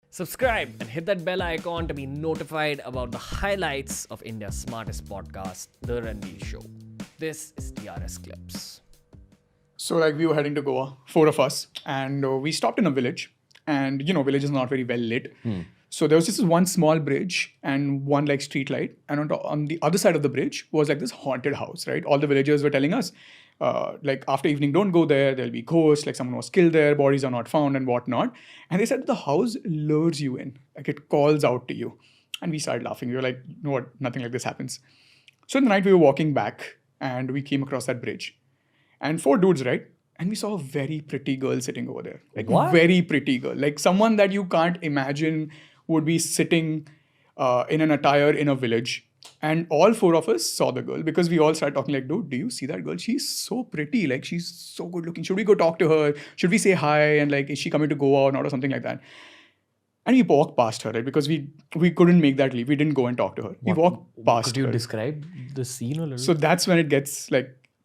Subscribe and hit that bell icon to be notified about the highlights of India's smartest podcast, The Ranveer Show. This is TRS Clips. So we were heading to Goa, four of us, and we stopped in a village. And village is not very well lit. So there was just this one small bridge and one street light. And on the other side of the bridge was this haunted house, right? All the villagers were telling us, after evening, don't go there. There'll be ghosts, someone was killed there, bodies are not found and whatnot. And they said the house lures you in, it calls out to you. And we started laughing. We were like, no, what? Nothing like this happens. So in the night we were walking back and we came across that bridge. And four dudes, right? And we saw a very pretty girl sitting over there. What? Very pretty girl. Someone that you can't imagine would be sitting in an attire in a village. And all four of us saw the girl because we all started talking dude, do you see that girl? She's so pretty. She's so good looking. Should we go talk to her? Should we say hi? And is she coming to Goa or not or something like that? And we walked past her, right? Because we couldn't make that leap. We didn't go and talk to her. We walked past her. Could you describe the scene a little? So that's when it gets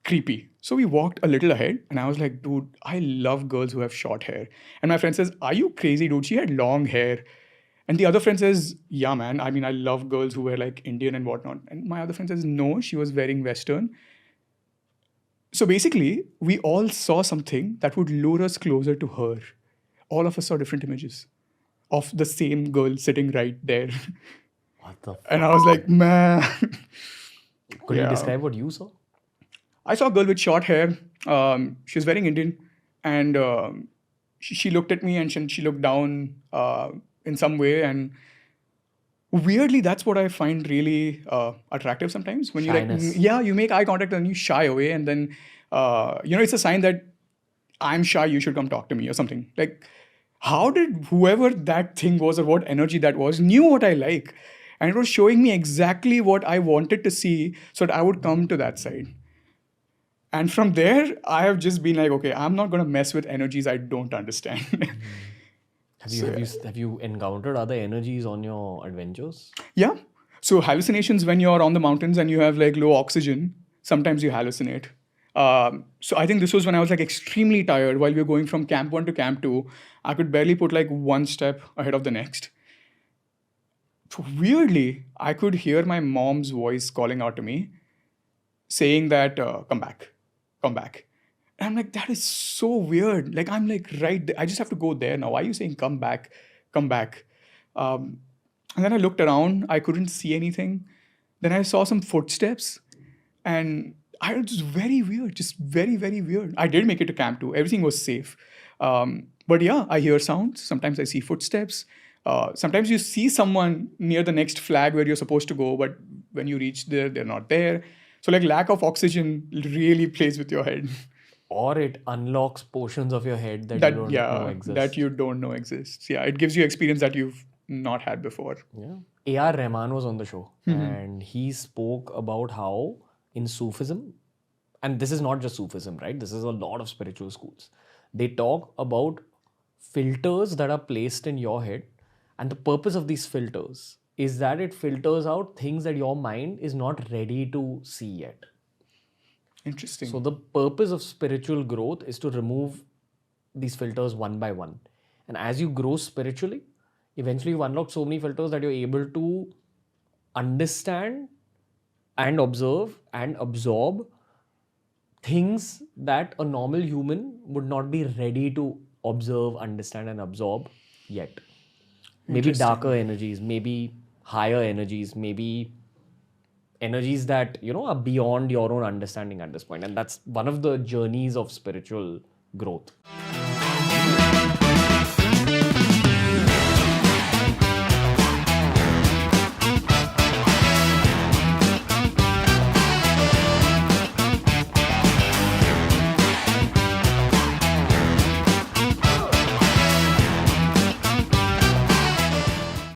creepy. So we walked a little ahead and I was like, dude, I love girls who have short hair. And my friend says, are you crazy, dude? She had long hair. And the other friend says, yeah, man. I mean, I love girls who wear Indian and whatnot. And my other friend says, no, she was wearing Western. So basically, we all saw something that would lure us closer to her. All of us saw different images of the same girl sitting right there. What the fuck? And I was like, man. Could you describe what you saw? I saw a girl with short hair. She was wearing Indian. And she looked at me and she looked down in some way. And weirdly, that's what I find really attractive sometimes. When Shyness. you make eye contact and you shy away. And then, it's a sign that I'm shy, you should come talk to me or something. How did whoever that thing was or what energy that was knew what I like? And it was showing me exactly what I wanted to see so that I would come to that side. And from there, I have just been okay, I'm not going to mess with energies I don't understand. Have you encountered other energies on your adventures? Yeah. So hallucinations when you're on the mountains and you have low oxygen, sometimes you hallucinate. So I think this was when I was extremely tired while we were going from camp 1 to camp 2. I could barely put one step ahead of the next. So weirdly, I could hear my mom's voice calling out to me saying that, come back. And I'm that is so weird. I'm right there. I just have to go there now. Why are you saying come back? And then I looked around. I couldn't see anything. Then I saw some footsteps. And I was just very weird. Just very, very weird. I did make it to camp 2. Everything was safe. But yeah, I hear sounds. Sometimes I see footsteps. Sometimes you see someone near the next flag where you're supposed to go. But when you reach there, they're not there. So lack of oxygen really plays with your head. Or it unlocks portions of your head that you don't know exist. That you don't know exists. Yeah, it gives you experience that you've not had before. Yeah. A.R. Rahman was on the show and he spoke about how in Sufism, and this is not just Sufism, right? This is a lot of spiritual schools. They talk about filters that are placed in your head, and the purpose of these filters is that it filters out things that your mind is not ready to see yet. Interesting. So the purpose of spiritual growth is to remove these filters one by one. And as you grow spiritually, eventually you unlock so many filters that you're able to understand and observe and absorb things that a normal human would not be ready to observe, understand and absorb yet. Maybe darker energies, maybe higher energies, maybe energies that are beyond your own understanding at this point. And that's one of the journeys of spiritual growth.